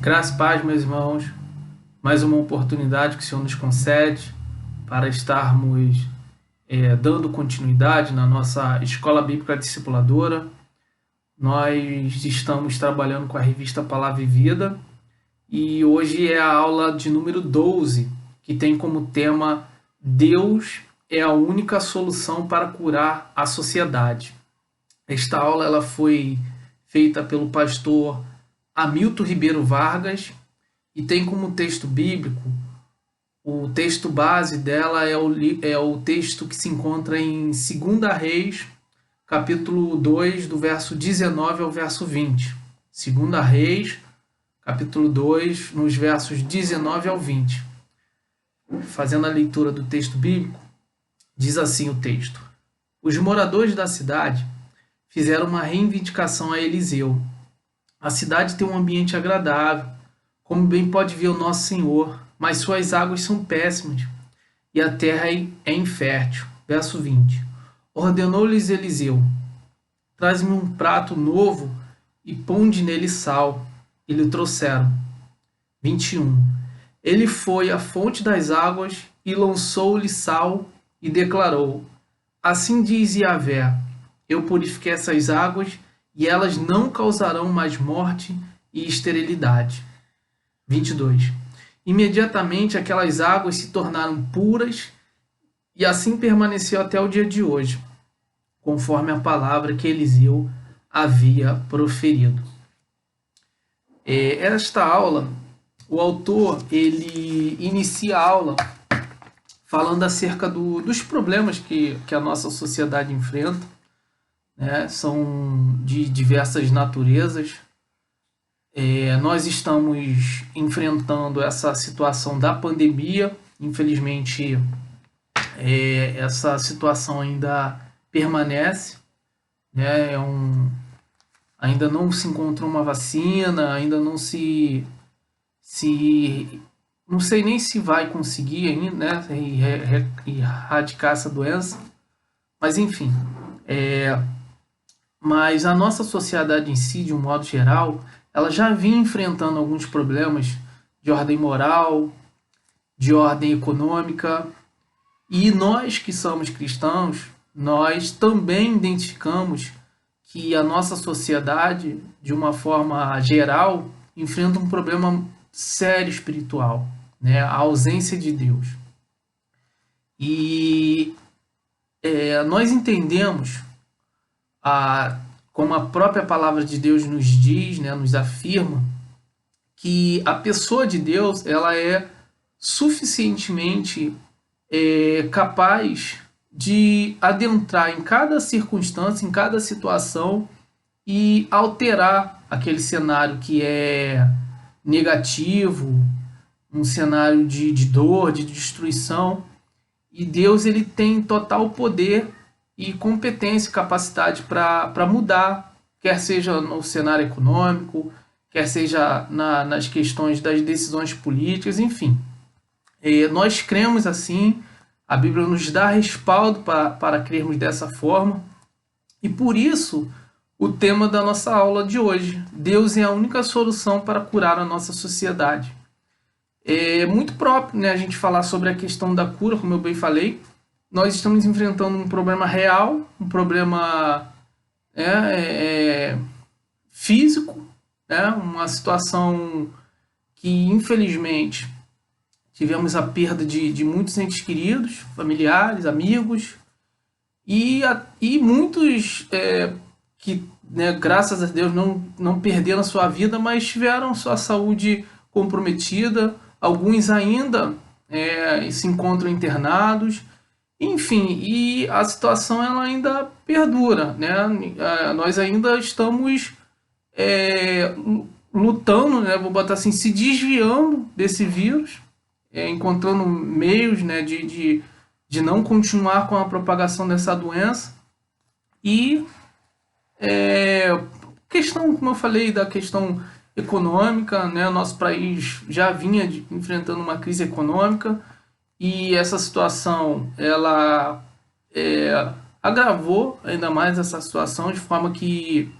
Graças e paz, meus irmãos, mais uma oportunidade que o Senhor nos concede para estarmos dando continuidade na nossa Escola Bíblica Discipuladora. Nós estamos trabalhando com a revista Palavra e Vida e hoje é a aula de número 12, que tem como tema Deus é a única solução para curar a sociedade. Esta aula ela foi feita pelo pastor Hamilton Ribeiro Vargas e tem como texto bíblico, o texto base dela é o texto que se encontra em 2 Reis, capítulo 2, do verso 19 ao verso 20. 2 Reis, capítulo 2, nos versos 19 ao 20. Fazendo a leitura do texto bíblico, diz assim o texto: Os moradores da cidade fizeram uma reivindicação a Eliseu. A cidade tem um ambiente agradável, como bem pode ver o nosso Senhor, mas suas águas são péssimas e a terra é infértil. Verso 20. Ordenou-lhes Eliseu: Traz-me um prato novo e ponde nele sal. E lhe trouxeram. 21. Ele foi à fonte das águas e lançou-lhe sal e declarou: Assim diz Yahvé, eu purifiquei essas águas e elas não causarão mais morte e esterilidade. 22. Imediatamente aquelas águas se tornaram puras e assim permaneceu até o dia de hoje, conforme a palavra que Eliseu havia proferido. Esta aula, o autor ele inicia a aula falando acerca dos problemas que a nossa sociedade enfrenta, né? São de diversas naturezas. Nós estamos enfrentando essa situação da pandemia. Infelizmente, essa situação ainda permanece, né? Ainda não se encontrou uma vacina, ainda não não sei nem se vai conseguir ainda, né, erradicar essa doença. Mas enfim, mas a nossa sociedade em si, de um modo geral, ela já vinha enfrentando alguns problemas de ordem moral, de ordem econômica, e nós que somos cristãos, nós também identificamos que a nossa sociedade, de uma forma geral, enfrenta um problema sério espiritual, né? A ausência de Deus. E nós entendemos, como a própria palavra de Deus nos diz, né, nos afirma, que a pessoa de Deus ela é suficientemente capaz de adentrar em cada circunstância, em cada situação e alterar aquele cenário que é negativo, um cenário de dor, de destruição. E Deus ele tem total poder e competência e capacidade para mudar, quer seja no cenário econômico, quer seja nas questões das decisões políticas, enfim. Nós cremos assim, a Bíblia nos dá respaldo para crermos dessa forma, e por isso o tema da nossa aula de hoje: Deus é a única solução para curar a nossa sociedade. É muito próprio, né, a gente falar sobre a questão da cura, como eu bem falei. Nós estamos enfrentando um problema real, um problema físico, né, uma situação que, infelizmente, tivemos a perda de muitos entes queridos, familiares, amigos, e muitos que, né, graças a Deus, não perderam a sua vida, mas tiveram sua saúde comprometida. Alguns ainda se encontram internados. Enfim, e a situação ela ainda perdura, né? Nós ainda estamos lutando, né? Vou botar assim, se desviando desse vírus, encontrando meios, né, de não continuar com a propagação dessa doença. E questão, como eu falei, da questão econômica, né? O nosso país já vinha enfrentando uma crise econômica e essa situação ela agravou ainda mais essa situação, de forma que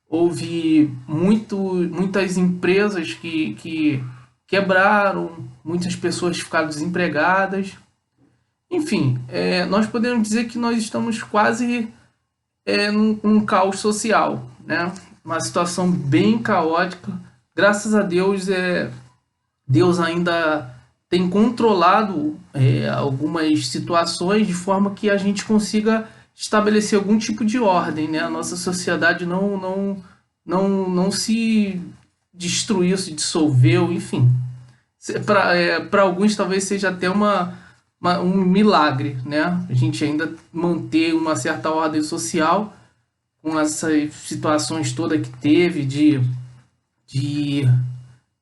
houve muitas empresas que quebraram, muitas pessoas ficaram desempregadas. Enfim, nós podemos dizer que nós estamos quase num caos social, né? Uma situação bem caótica. Graças a Deus, Deus ainda tem controlado algumas situações de forma que a gente consiga estabelecer algum tipo de ordem, né? A nossa sociedade não se destruiu, se dissolveu, enfim. Para alguns talvez seja até um milagre, né? A gente ainda manter uma certa ordem social com essas situações todas que teve de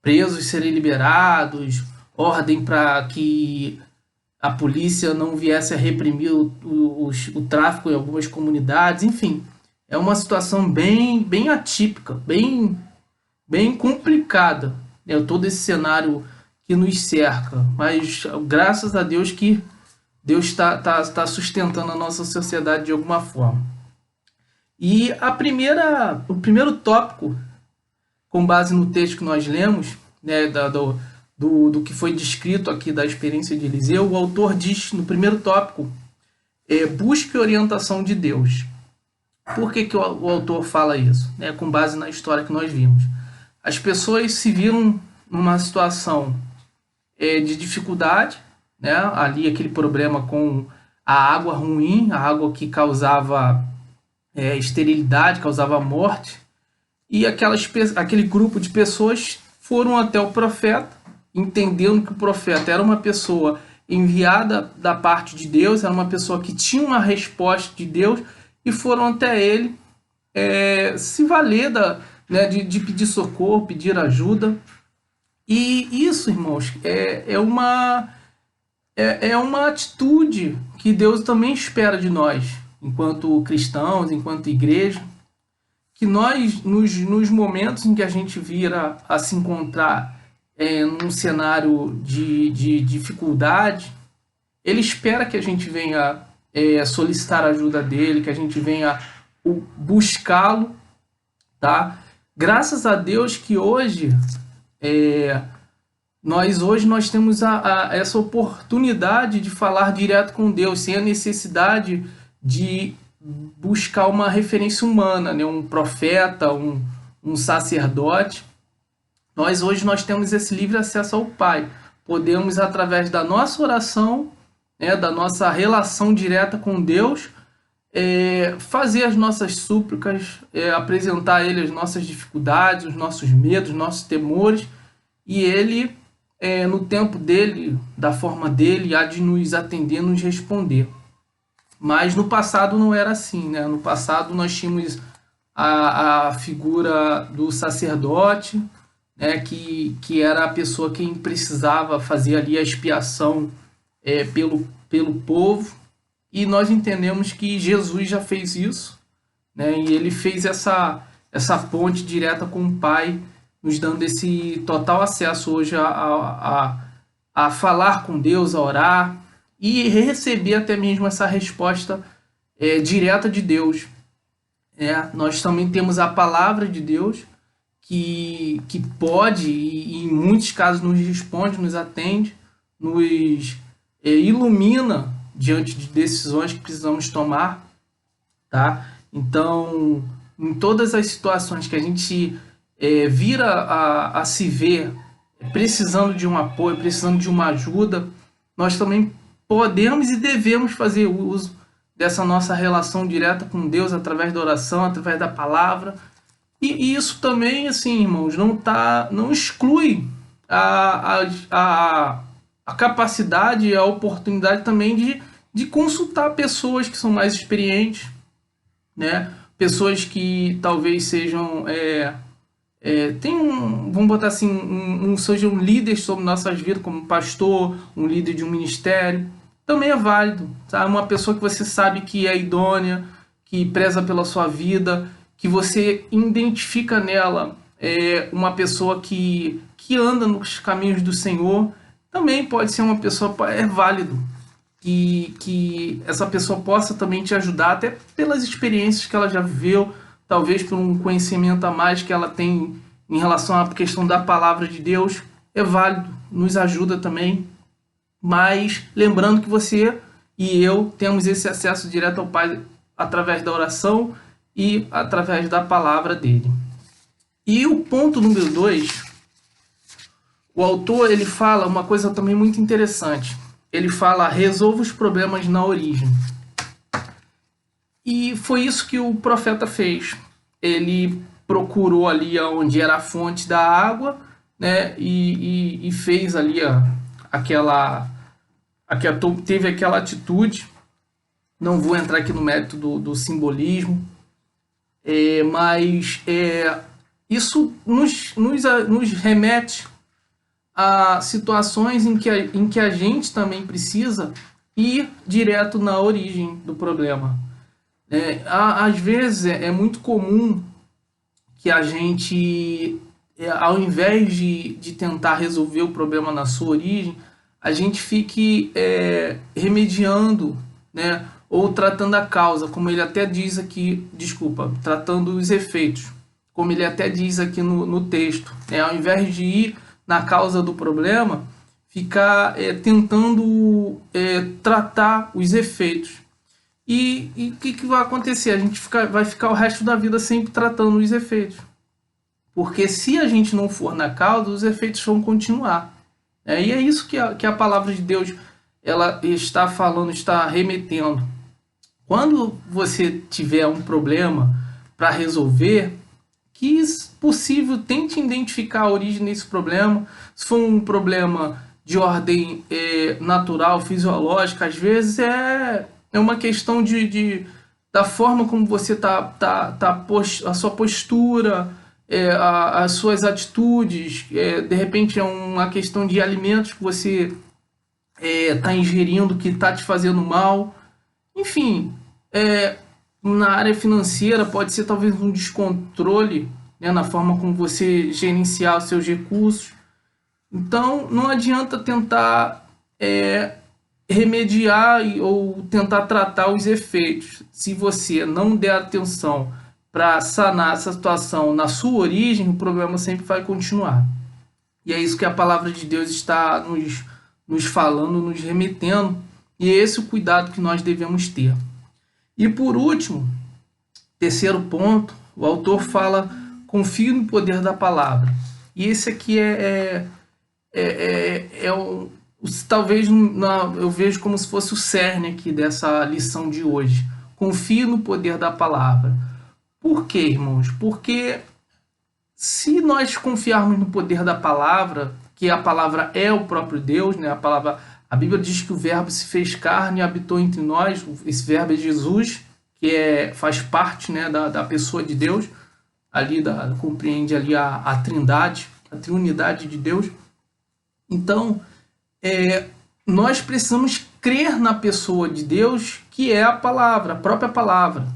presos serem liberados, ordem para que a polícia não viesse a reprimir o tráfico em algumas comunidades, enfim. É uma situação bem atípica, bem complicada, né? Todo esse cenário que nos cerca, mas graças a Deus que Deus tá sustentando a nossa sociedade de alguma forma. E o primeiro tópico, com base no texto que nós lemos, né, do que foi descrito aqui da experiência de Eliseu, o autor diz no primeiro tópico, busque orientação de Deus. Por que o autor fala isso? Com base na história que nós vimos. As pessoas se viram numa situação de dificuldade, né? Ali aquele problema com a água ruim, a água que causava esterilidade, causava morte, e aquele grupo de pessoas foram até o profeta, entendendo que o profeta era uma pessoa enviada da parte de Deus, era uma pessoa que tinha uma resposta de Deus, e foram até ele se valer de pedir socorro, pedir ajuda. E isso, irmãos, é uma atitude que Deus também espera de nós, enquanto cristãos, enquanto igreja, que nós, nos momentos em que a gente vira a se encontrar num cenário de dificuldade, Ele espera que a gente venha solicitar a ajuda dele, que a gente venha buscá-lo, tá? Graças a Deus que hoje nós temos essa oportunidade de falar direto com Deus, sem a necessidade de buscar uma referência humana, né? Um profeta, um sacerdote. Hoje nós temos esse livre acesso ao Pai. Podemos, através da nossa oração, da nossa relação direta com Deus, fazer as nossas súplicas, apresentar a Ele as nossas dificuldades, os nossos medos, os nossos temores, e Ele, no tempo dele, da forma dele, há de nos atender, nos responder. Mas no passado não era assim, né? No passado nós tínhamos a figura do sacerdote, né? Que era a pessoa quem precisava fazer ali a expiação pelo povo, e nós entendemos que Jesus já fez isso, né? E ele fez essa ponte direta com o Pai, nos dando esse total acesso hoje a falar com Deus, a orar, e receber até mesmo essa resposta direta de Deus. Nós também temos a palavra de Deus, que pode, e em muitos casos nos responde, nos atende, nos ilumina diante de decisões que precisamos tomar, tá? Então, em todas as situações que a gente vira a se ver precisando de um apoio, precisando de uma ajuda, nós também podemos e devemos fazer uso dessa nossa relação direta com Deus através da oração, através da palavra. E isso também, assim, irmãos, não exclui a capacidade e a oportunidade também de consultar pessoas que são mais experientes, né? Pessoas que talvez sejam vamos botar assim, sejam líderes sobre nossas vidas, como um pastor, um líder de um ministério, também é válido, sabe? Uma pessoa que você sabe que é idônea, que preza pela sua vida, que você identifica nela uma pessoa que anda nos caminhos do Senhor, também pode ser uma pessoa, válido, que essa pessoa possa também te ajudar, até pelas experiências que ela já viveu, talvez por um conhecimento a mais que ela tem em relação à questão da palavra de Deus, é válido, nos ajuda também. Mas lembrando que você e eu temos esse acesso direto ao Pai através da oração e através da palavra dele. E o ponto número 2, o autor ele fala uma coisa também muito interessante. Ele fala: resolva os problemas na origem. E foi isso que o profeta fez. Ele procurou ali onde era a fonte da água, né, e fez ali teve aquela atitude. Não vou entrar aqui no mérito do simbolismo, mas isso nos remete a situações em que a gente também precisa ir direto na origem do problema. Às vezes é muito comum que a gente, ao invés de tentar resolver o problema na sua origem, a gente fique remediando, né, ou tratando a causa, como ele até diz aqui, tratando os efeitos, como ele até diz aqui no texto. Ao invés de ir na causa do problema, ficar tentando tratar os efeitos. E o que vai acontecer? A gente vai ficar o resto da vida sempre tratando os efeitos. Porque se a gente não for na causa, os efeitos vão continuar. E é isso que a palavra de Deus ela está falando, está remetendo. Quando você tiver um problema para resolver, que, se possível, tente identificar a origem desse problema. Se for um problema de ordem natural, fisiológica, às vezes é uma questão da forma como você a sua postura, as suas atitudes, de repente é uma questão de alimentos que você está ingerindo que está te fazendo mal. Enfim, na área financeira pode ser talvez um descontrole, né, na forma como você gerenciar os seus recursos. Então não adianta tentar remediar ou tentar tratar os efeitos se você não der atenção para sanar essa situação na sua origem. O problema sempre vai continuar. E é isso que a palavra de Deus está nos falando, nos remetendo, e é esse o cuidado que nós devemos ter. E por último, terceiro ponto, o autor fala: confie no poder da palavra. E esse aqui talvez eu vejo como se fosse o cerne aqui dessa lição de hoje. Confie no poder da palavra. Por quê, irmãos? Porque se nós confiarmos no poder da palavra, que a palavra é o próprio Deus, né? A Bíblia diz que o verbo se fez carne e habitou entre nós. Esse verbo é Jesus, que faz parte, né, da pessoa de Deus, compreende ali a trindade, a triunidade de Deus. Então, nós precisamos crer na pessoa de Deus, que é a palavra, a própria palavra.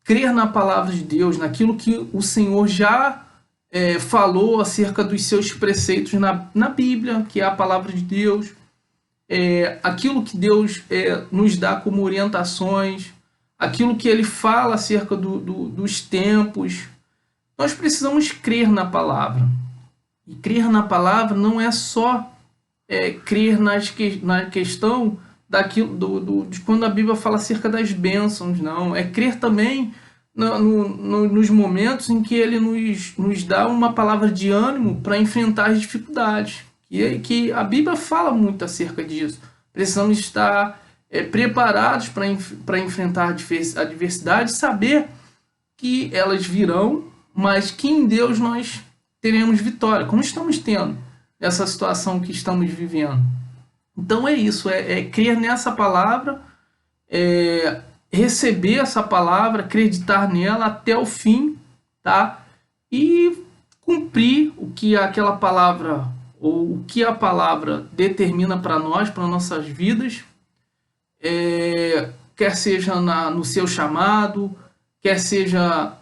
Crer na palavra de Deus, naquilo que o Senhor já falou acerca dos seus preceitos na Bíblia, que é a palavra de Deus. Aquilo que Deus nos dá como orientações, aquilo que Ele fala acerca dos tempos. Nós precisamos crer na palavra. E crer na palavra não é só crer na questão de quando a Bíblia fala acerca das bênçãos, não. É crer também nos momentos em que Ele nos dá uma palavra de ânimo para enfrentar as dificuldades. Que a Bíblia fala muito acerca disso. Precisamos estar preparados para enfrentar a adversidade, saber que elas virão, mas que em Deus nós teremos vitória, como estamos tendo nessa situação que estamos vivendo. Então é isso, crer nessa palavra, receber essa palavra, acreditar nela até o fim, tá? E cumprir o que aquela palavra, ou o que a palavra determina para nós, para nossas vidas, quer seja no seu chamado, quer seja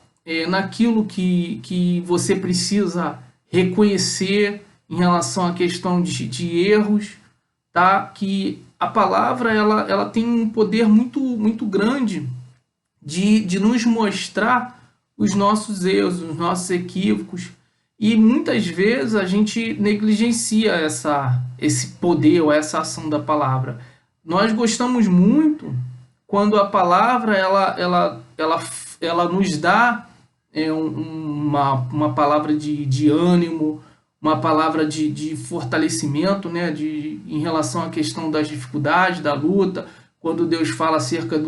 naquilo que você precisa reconhecer em relação à questão de erros, tá? Que a palavra ela tem um poder muito, muito grande de nos mostrar os nossos erros, os nossos equívocos. E muitas vezes a gente negligencia esse poder ou essa ação da palavra. Nós gostamos muito quando a palavra ela nos dá uma palavra de ânimo, uma palavra de fortalecimento, né, em relação à questão das dificuldades, da luta, quando Deus fala acerca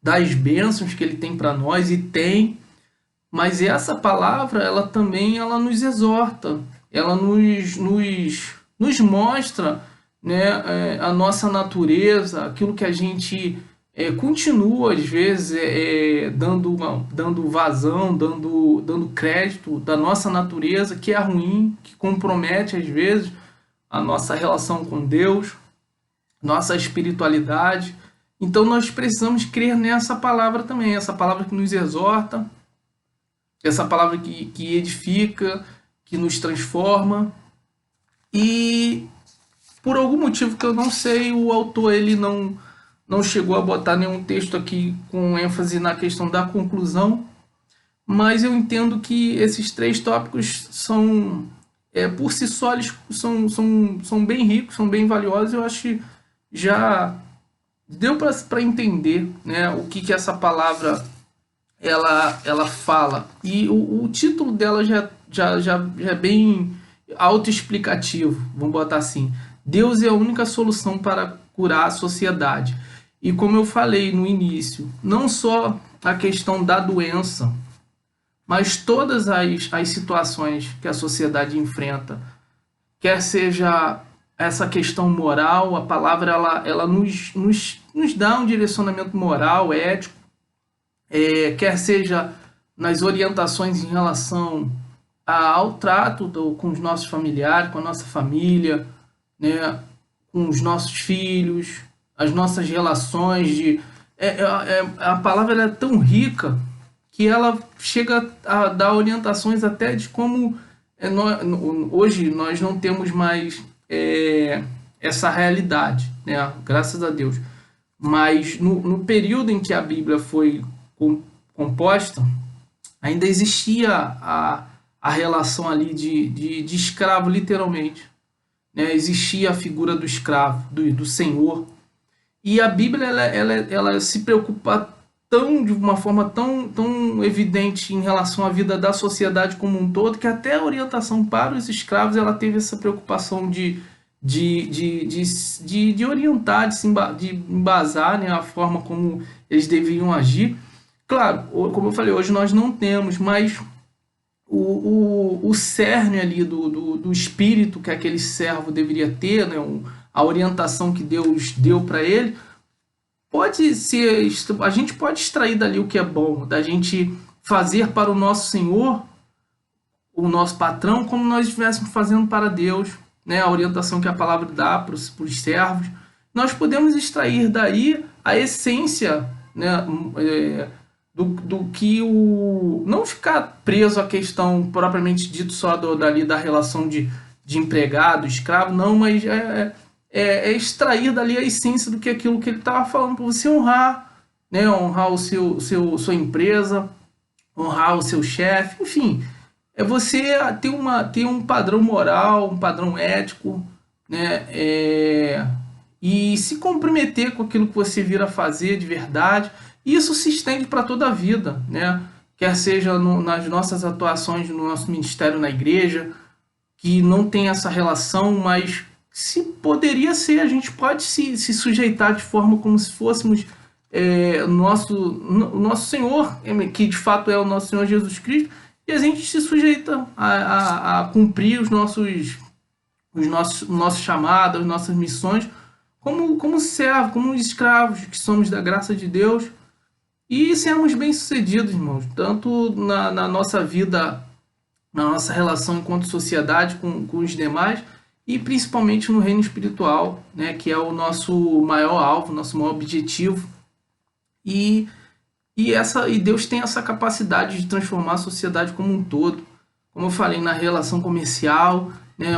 das bênçãos que Ele tem para nós, e tem, mas essa palavra ela nos exorta, ela nos mostra, né, a nossa natureza, aquilo que a gente continua, às vezes, dando vazão, dando crédito da nossa natureza, que é ruim, que compromete, às vezes, a nossa relação com Deus, nossa espiritualidade. Então, nós precisamos crer nessa palavra também, essa palavra que nos exorta, essa palavra que edifica, que nos transforma. E, por algum motivo que eu não sei, o autor ele não chegou a botar nenhum texto aqui com ênfase na questão da conclusão, mas eu entendo que esses 3 tópicos são, por si só, eles são bem ricos, são bem valiosos. Eu acho que já deu para entender, né, o que essa palavra ela fala. E o título dela já é bem autoexplicativo, vamos botar assim. Deus é a única solução para curar a sociedade. E como eu falei no início, não só a questão da doença, mas todas as situações que a sociedade enfrenta, quer seja essa questão moral, a palavra ela nos dá um direcionamento moral, ético, quer seja nas orientações em relação ao trato com os nossos familiares, com a nossa família, né, com os nossos filhos, as nossas relações. A palavra é tão rica que ela chega a dar orientações até de como hoje nós não temos mais essa realidade, né, graças a Deus. Mas no período em que a Bíblia foi composta, ainda existia a relação ali de escravo, literalmente, né? Existia a figura do escravo, do senhor. E a Bíblia ela se preocupa de uma forma tão evidente em relação à vida da sociedade como um todo, que até a orientação para os escravos ela teve essa preocupação de orientar, de embasar, né, a forma como eles deveriam agir. Claro, como eu falei, hoje nós não temos, mas o cerne ali do espírito que aquele servo deveria ter, né, a orientação que Deus deu para ele, a gente pode extrair dali o que é bom, da gente fazer para o nosso Senhor, o nosso patrão, como nós estivéssemos fazendo para Deus, né, a orientação que a palavra dá para os servos. Nós podemos extrair daí a essência, né, do que não ficar preso à questão propriamente dito só da relação de empregado, escravo, não, mas extrair dali a essência do que aquilo que ele estava falando, para você honrar, né, honrar sua empresa, honrar o seu chefe, enfim, você ter um padrão moral, um padrão ético, né, e se comprometer com aquilo que você vir a fazer de verdade. E isso se estende para toda a vida, né? Quer seja nas nossas atuações no nosso ministério na igreja, que não tem essa relação, mas se poderia ser, a gente pode se sujeitar de forma como se fôssemos o nosso Senhor, que de fato é o nosso Senhor Jesus Cristo, e a gente se sujeita a cumprir os nossos chamados, as nossas missões, como servos, como escravos que somos da graça de Deus, e sermos bem-sucedidos, irmãos, tanto na nossa vida, na nossa relação enquanto sociedade com os demais, e principalmente no reino espiritual, né, que é o nosso maior alvo, nosso maior objetivo. E Deus tem essa capacidade de transformar a sociedade como um todo. Como eu falei, na relação comercial, né,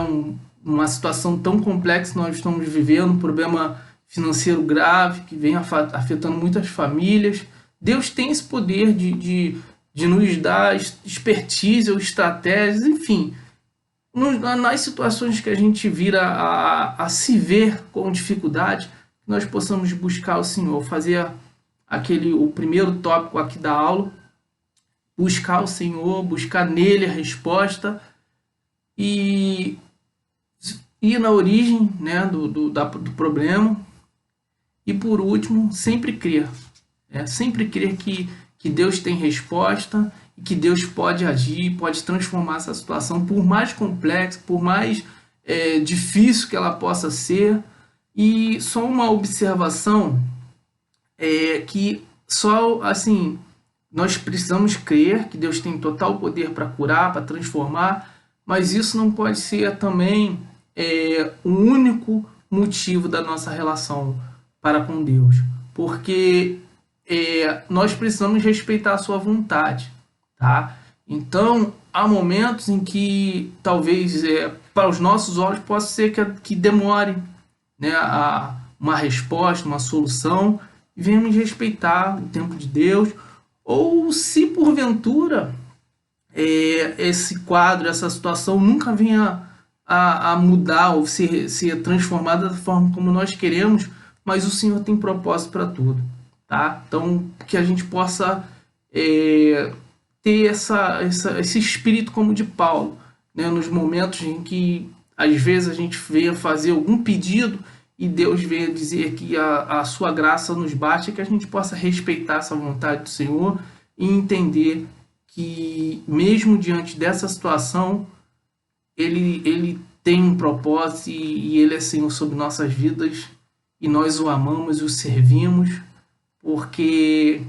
uma situação tão complexa que nós estamos vivendo, um problema financeiro grave que vem afetando muitas famílias. Deus tem esse poder de de nos dar expertise ou estratégias, enfim, nas situações que a gente vira a se ver com dificuldade, nós possamos buscar o Senhor, fazer o primeiro tópico aqui da aula, buscar o Senhor, buscar nele a resposta e ir na origem, né, do problema. E por último, sempre crer. Sempre crer que Deus tem resposta e que Deus pode agir, pode transformar essa situação, por mais complexa, por mais difícil que ela possa ser. E só uma observação que só assim nós precisamos crer que Deus tem total poder para curar, para transformar, mas isso não pode ser também o único motivo da nossa relação para com Deus, porque nós precisamos respeitar a sua vontade, tá? Então, há momentos em que talvez para os nossos olhos possa ser que demore, né, uma resposta, uma solução, e venhamos respeitar o tempo de Deus, ou se porventura esse quadro, essa situação nunca venha a mudar ou ser transformada da forma como nós queremos, mas o Senhor tem propósito para tudo, tá? Então, que a gente possa ter esse espírito como de Paulo, né? Nos momentos em que às vezes a gente venha fazer algum pedido e Deus venha dizer que a sua graça nos basta, que a gente possa respeitar essa vontade do Senhor e entender que mesmo diante dessa situação, ele tem um propósito e ele é Senhor sobre nossas vidas e nós o amamos e o servimos porque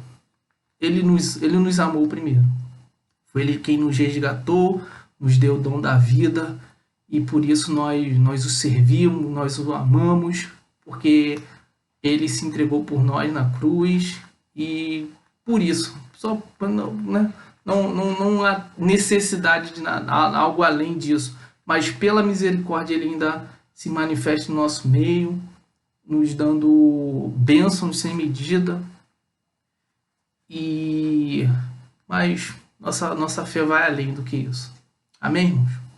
ele nos amou primeiro. Foi ele quem nos resgatou, nos deu o dom da vida e por isso nós o servimos, nós o amamos, porque ele se entregou por nós na cruz e por isso, só não há necessidade de nada, algo além disso, mas pela misericórdia ele ainda se manifesta no nosso meio, nos dando bênçãos sem medida, mas nossa fé vai além do que isso. Amém, irmãos?